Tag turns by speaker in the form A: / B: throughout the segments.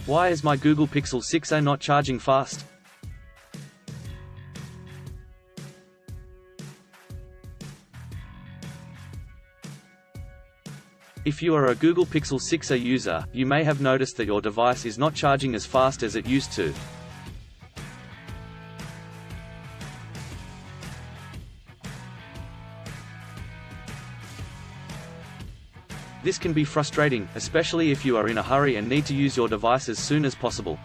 A: Why is my Google Pixel 6a not charging fast? If you are a Google Pixel 6a user, you may have noticed that your device is not charging as fast as it used to. This can be frustrating, especially if you are in a hurry and need to use your device as soon as possible.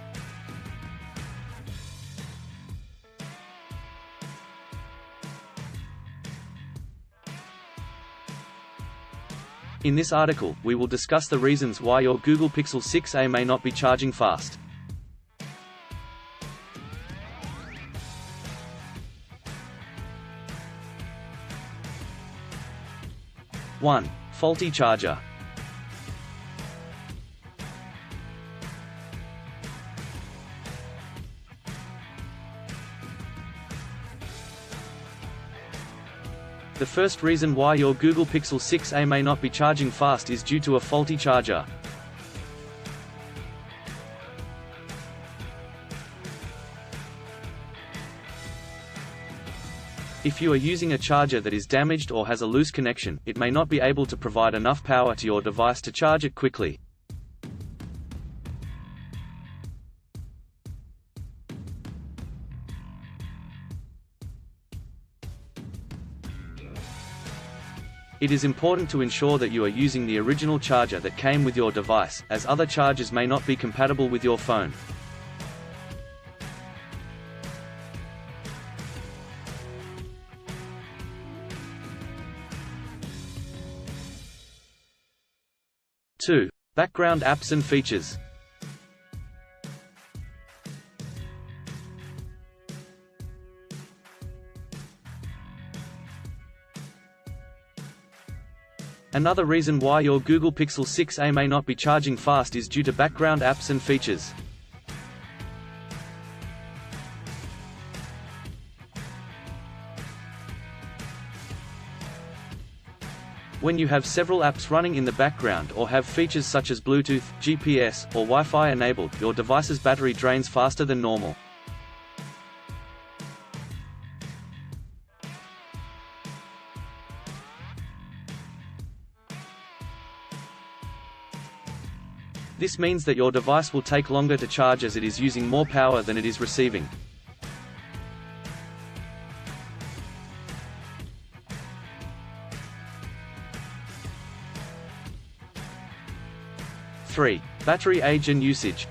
A: In this article, we will discuss the reasons why your Google Pixel 6a may not be charging fast. One. Faulty charger. The first reason why your Google Pixel 6a may not be charging fast is due to a faulty charger. If you are using a charger that is damaged or has a loose connection, it may not be able to provide enough power to your device to charge it quickly. It is important to ensure that you are using the original charger that came with your device, as other chargers may not be compatible with your phone. Two. Background apps and features. Another reason why your Google Pixel 6a may not be charging fast is due to background apps and features. When you have several apps running in the background or have features such as Bluetooth, GPS, or Wi-Fi enabled, your device's battery drains faster than normal. This means that your device will take longer to charge as it is using more power than it is receiving. Three. Battery age and usage.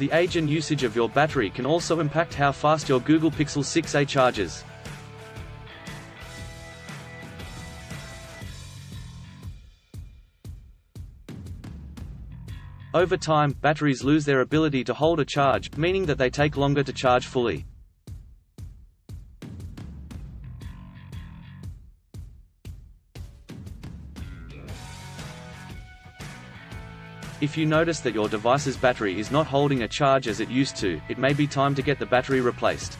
A: The age and usage of your battery can also impact how fast your Google Pixel 6a charges. Over time, batteries lose their ability to hold a charge, meaning that they take longer to charge fully. If you notice that your device's battery is not holding a charge as it used to, it may be time to get the battery replaced.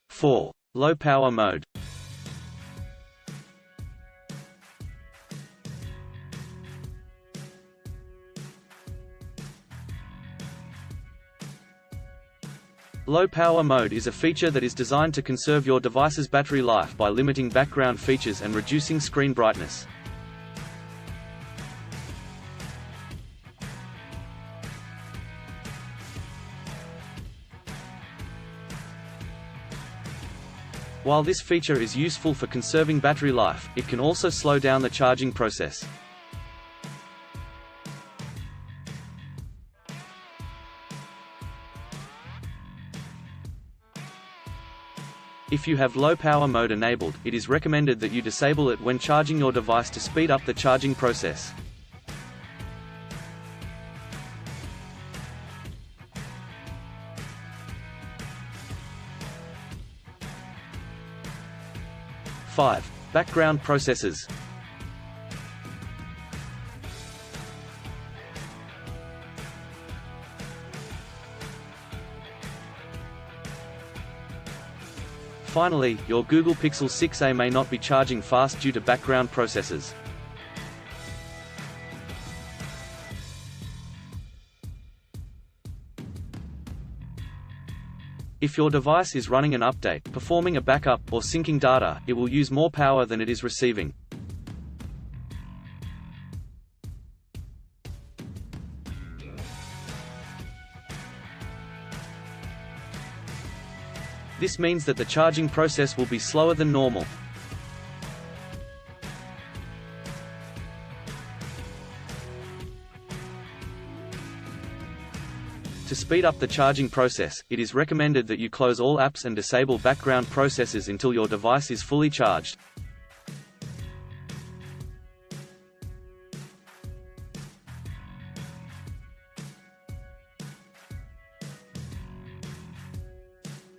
A: Four. Low power mode. Low power mode is a feature that is designed to conserve your device's battery life by limiting background features and reducing screen brightness. While this feature is useful for conserving battery life, it can also slow down the charging process. If you have low power mode enabled, it is recommended that you disable it when charging your device to speed up the charging process. Five. Background processes. Finally, your Google Pixel 6a may not be charging fast due to background processes. If your device is running an update, performing a backup, or syncing data, it will use more power than it is receiving. This means that the charging process will be slower than normal. To speed up the charging process, it is recommended that you close all apps and disable background processes until your device is fully charged.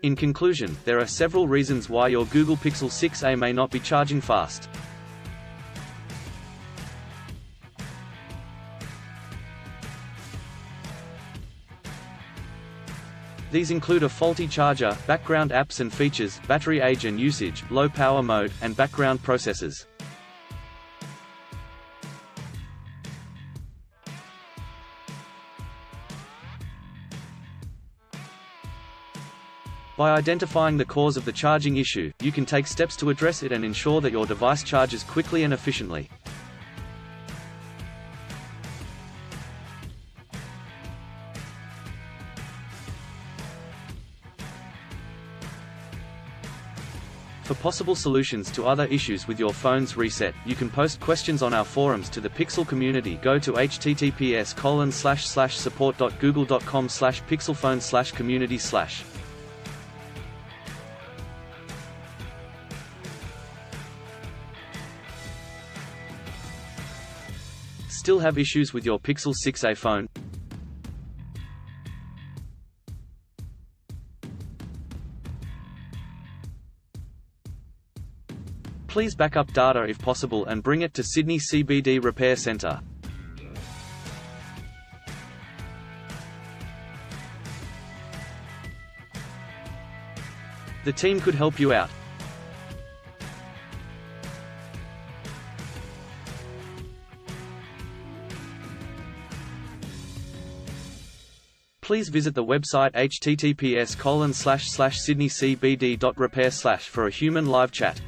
A: In conclusion, there are several reasons why your Google Pixel 6a may not be charging fast. These include a faulty charger, background apps and features, battery age and usage, low power mode, and background processes. By identifying the cause of the charging issue, you can take steps to address it and ensure that your device charges quickly and efficiently. For possible solutions to other issues with your phone's reset, you can post questions on our forums to the Pixel community. Go to https://support.google.com/pixelphone/community/. Still have issues with your Pixel 6a phone? Please back up data if possible and bring it to Sydney CBD Repair Centre. The team could help you out. Please visit the website https://sydneycbd.repair/ for a human live chat.